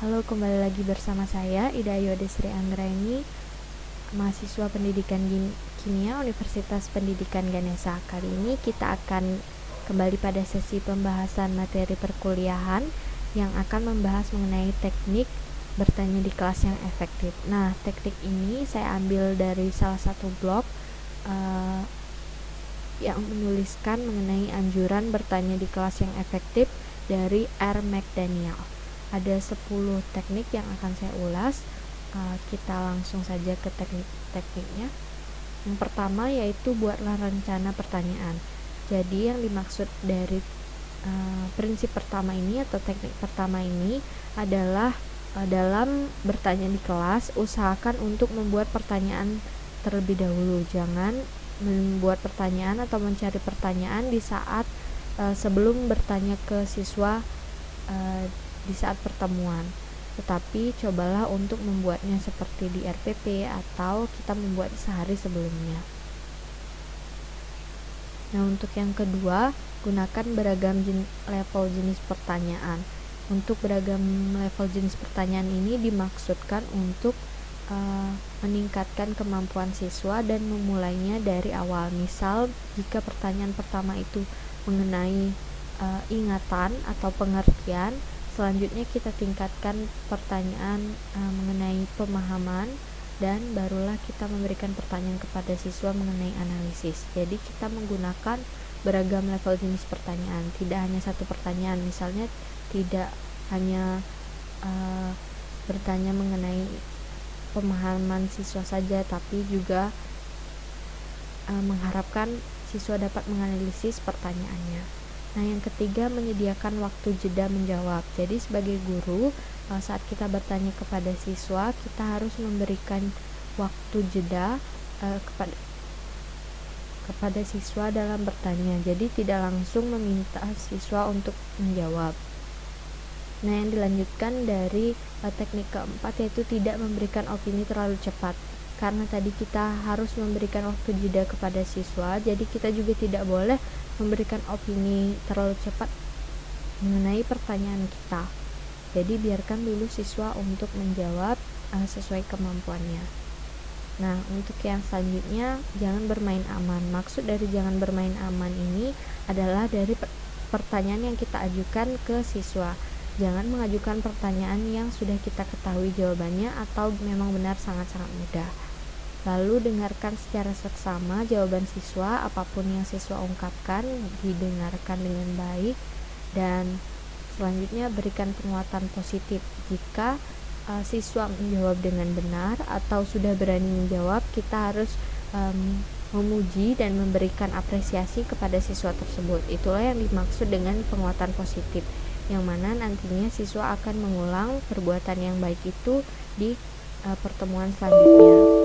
Halo, kembali lagi bersama saya Ida Ayu Desri Anggraini, mahasiswa pendidikan kimia Universitas Pendidikan Ganesha. Kali ini kita akan kembali pada sesi pembahasan materi perkuliahan yang akan membahas mengenai teknik bertanya di kelas yang efektif. Nah, teknik ini saya ambil dari salah satu blog yang menuliskan mengenai anjuran bertanya di kelas yang efektif dari R. McDaniel. Ada 10 teknik yang akan saya ulas. Kita langsung saja ke teknik-tekniknya. Yang pertama yaitu buatlah rencana pertanyaan. Jadi yang dimaksud dari prinsip pertama ini atau teknik pertama ini adalah dalam bertanya di kelas, usahakan untuk membuat pertanyaan terlebih dahulu. Jangan membuat pertanyaan atau mencari pertanyaan di saat sebelum bertanya ke siswa di saat pertemuan, tetapi cobalah untuk membuatnya seperti di RPP atau kita membuat sehari sebelumnya. Nah, untuk yang kedua, gunakan beragam level jenis pertanyaan. Untuk beragam level jenis pertanyaan ini dimaksudkan untuk meningkatkan kemampuan siswa dan memulainya dari awal. Misal, jika pertanyaan pertama itu mengenai ingatan atau pengertian, selanjutnya kita tingkatkan pertanyaan mengenai pemahaman, dan barulah kita memberikan pertanyaan kepada siswa mengenai analisis. Jadi kita menggunakan beragam level jenis pertanyaan, tidak hanya satu pertanyaan. Misalnya tidak hanya bertanya mengenai pemahaman siswa saja, tapi juga mengharapkan siswa dapat menganalisis pertanyaannya. Nah, yang ketiga, menyediakan waktu jeda menjawab. Jadi sebagai guru, saat kita bertanya kepada siswa, kita harus memberikan waktu jeda kepada siswa dalam bertanya. Jadi tidak langsung meminta siswa untuk menjawab. Nah, yang dilanjutkan dari teknik keempat yaitu tidak memberikan opini terlalu cepat. Karena tadi kita harus memberikan waktu jeda kepada siswa, jadi kita juga tidak boleh memberikan opini terlalu cepat mengenai pertanyaan kita. Jadi biarkan dulu siswa untuk menjawab sesuai kemampuannya. Nah, untuk yang selanjutnya, jangan bermain aman. Maksud dari jangan bermain aman ini adalah dari pertanyaan yang kita ajukan ke siswa. Jangan mengajukan pertanyaan yang sudah kita ketahui jawabannya atau memang benar sangat-sangat mudah. Lalu dengarkan secara seksama jawaban siswa, apapun yang siswa ungkapkan didengarkan dengan baik, dan selanjutnya berikan penguatan positif. Jika siswa menjawab dengan benar atau sudah berani menjawab, kita harus memuji dan memberikan apresiasi kepada siswa tersebut. Itulah yang dimaksud dengan penguatan positif, yang mana nantinya siswa akan mengulang perbuatan yang baik itu di pertemuan selanjutnya.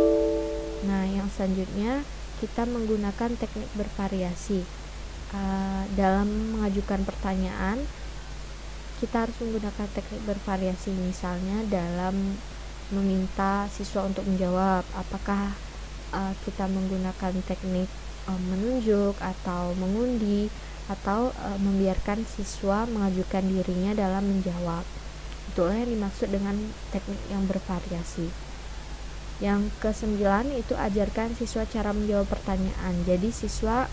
Nah, yang selanjutnya kita menggunakan teknik bervariasi. Dalam mengajukan pertanyaan, kita harus menggunakan teknik bervariasi. Misalnya dalam meminta siswa untuk menjawab, apakah kita menggunakan teknik menunjuk atau mengundi, atau membiarkan siswa mengajukan dirinya dalam menjawab. Itulah yang dimaksud dengan teknik yang bervariasi. Yang ke-9 itu ajarkan siswa cara menjawab pertanyaan. Jadi siswa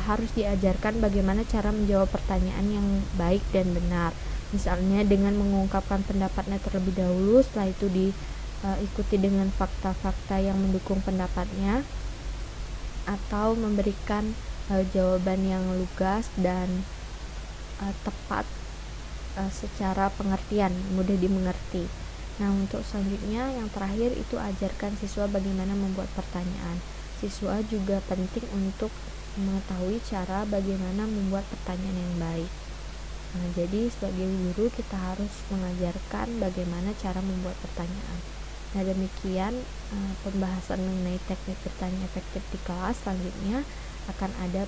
harus diajarkan bagaimana cara menjawab pertanyaan yang baik dan benar. Misalnya dengan mengungkapkan pendapatnya terlebih dahulu, setelah itu diikuti dengan fakta-fakta yang mendukung pendapatnya, atau memberikan jawaban yang lugas dan tepat secara pengertian, mudah dimengerti. Nah, untuk selanjutnya yang terakhir itu ajarkan siswa bagaimana membuat pertanyaan. Siswa juga penting untuk mengetahui cara bagaimana membuat pertanyaan yang baik. Nah, jadi sebagai guru kita harus mengajarkan bagaimana cara membuat pertanyaan. Nah, demikian pembahasan mengenai teknik bertanya efektif di kelas. Selanjutnya akan ada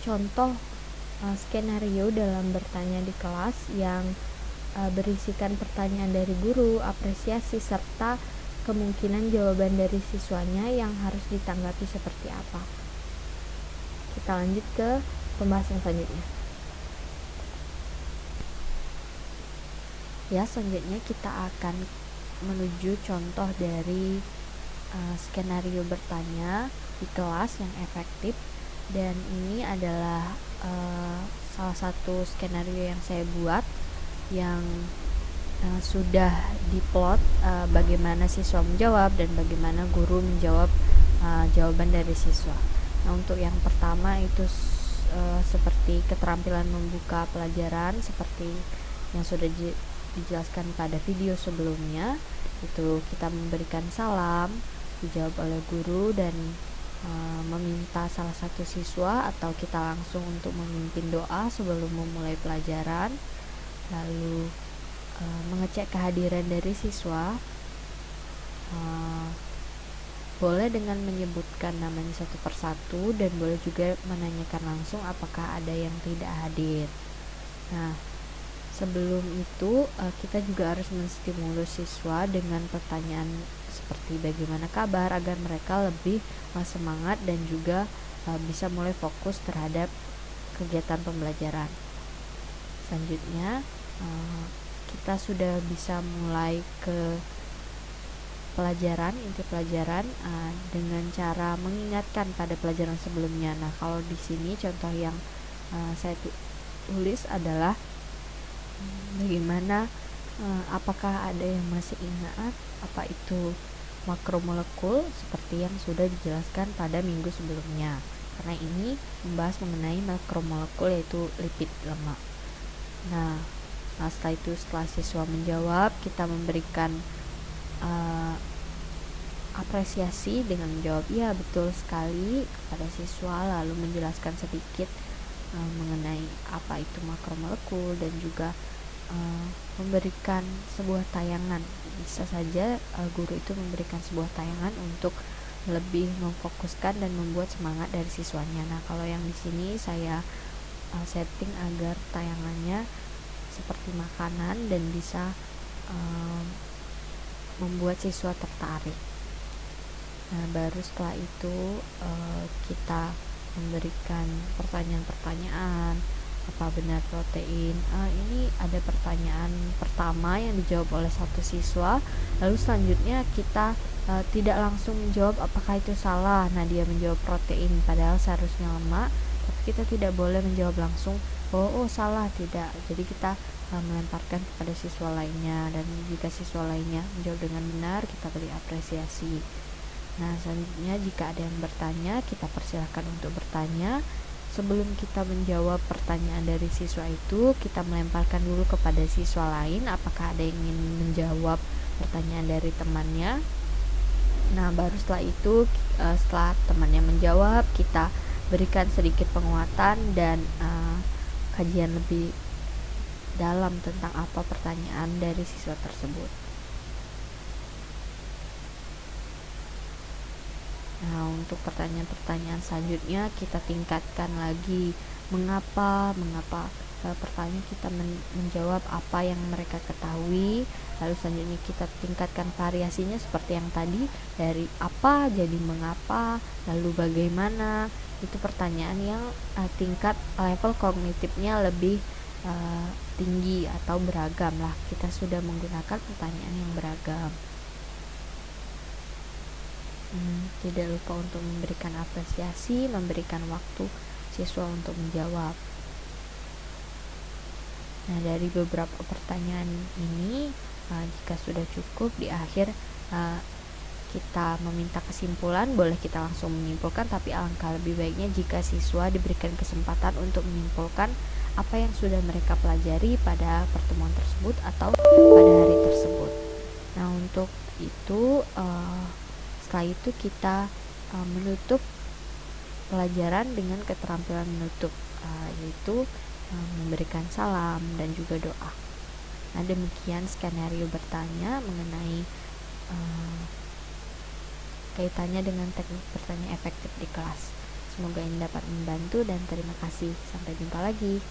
contoh skenario dalam bertanya di kelas yang berisikan pertanyaan dari guru, apresiasi, serta kemungkinan jawaban dari siswanya yang harus ditanggapi seperti apa. Kita lanjut ke pembahasan selanjutnya. Ya, selanjutnya kita akan menuju contoh dari skenario bertanya di kelas yang efektif, dan ini adalah salah satu skenario yang saya buat yang sudah diplot bagaimana siswa menjawab dan bagaimana guru menjawab jawaban dari siswa. Nah, untuk yang pertama itu seperti keterampilan membuka pelajaran seperti yang sudah dijelaskan pada video sebelumnya. Itu kita memberikan salam, dijawab oleh guru, dan meminta salah satu siswa atau kita langsung untuk memimpin doa sebelum memulai pelajaran, lalu mengecek kehadiran dari siswa, boleh dengan menyebutkan namanya satu persatu, dan boleh juga menanyakan langsung apakah ada yang tidak hadir. Nah, sebelum itu kita juga harus menstimulus siswa dengan pertanyaan seperti bagaimana kabar agar mereka lebih semangat dan juga bisa mulai fokus terhadap kegiatan pembelajaran. Selanjutnya kita sudah bisa mulai ke pelajaran, inti pelajaran dengan cara mengingatkan pada pelajaran sebelumnya. Nah, kalau di sini contoh yang saya tulis adalah bagaimana apakah ada yang masih ingat apa itu makromolekul seperti yang sudah dijelaskan pada minggu sebelumnya, karena ini membahas mengenai makromolekul yaitu lipid lemak. Nah, setelah siswa menjawab, kita memberikan apresiasi dengan menjawab iya betul sekali kepada siswa, lalu menjelaskan sedikit mengenai apa itu makromolekul dan juga memberikan sebuah tayangan. Bisa saja guru itu memberikan sebuah tayangan untuk lebih memfokuskan dan membuat semangat dari siswanya. Nah, kalau yang di sini saya setting agar tayangannya seperti makanan dan bisa membuat siswa tertarik. Nah, baru setelah itu kita memberikan pertanyaan-pertanyaan, apa benar protein. Ini ada pertanyaan pertama yang dijawab oleh satu siswa, lalu selanjutnya kita tidak langsung menjawab apakah itu salah. Nah, dia menjawab protein padahal seharusnya lemak, tapi kita tidak boleh menjawab langsung oh salah, tidak. Jadi kita melemparkan kepada siswa lainnya, dan jika siswa lainnya menjawab dengan benar, kita beri apresiasi. Nah, selanjutnya jika ada yang bertanya, kita persilahkan untuk bertanya. Sebelum kita menjawab pertanyaan dari siswa itu, kita melemparkan dulu kepada siswa lain apakah ada yang ingin menjawab pertanyaan dari temannya. Nah, baru setelah itu, setelah temannya menjawab, kita berikan sedikit penguatan dan kajian lebih dalam tentang apa pertanyaan dari siswa tersebut. Nah, untuk pertanyaan-pertanyaan selanjutnya kita tingkatkan lagi mengapa pertanyaan kita menjawab apa yang mereka ketahui, lalu selanjutnya kita tingkatkan variasinya seperti yang tadi, dari apa jadi mengapa, lalu bagaimana. Itu pertanyaan yang tingkat level kognitifnya lebih tinggi atau beragam lah. Kita sudah menggunakan pertanyaan yang beragam. Tidak lupa untuk memberikan apresiasi, memberikan waktu siswa untuk menjawab. Nah, dari beberapa pertanyaan ini, jika sudah cukup, di akhir kita meminta kesimpulan. Boleh kita langsung menyimpulkan, tapi alangkah lebih baiknya jika siswa diberikan kesempatan untuk menyimpulkan apa yang sudah mereka pelajari pada pertemuan tersebut atau pada hari tersebut. Nah, untuk itu setelah itu kita menutup pelajaran dengan keterampilan menutup, yaitu memberikan salam dan juga doa. Nah, demikian skenario bertanya mengenai kaitannya dengan teknik bertanya efektif di kelas. Semoga ini dapat membantu dan terima kasih. Sampai jumpa lagi.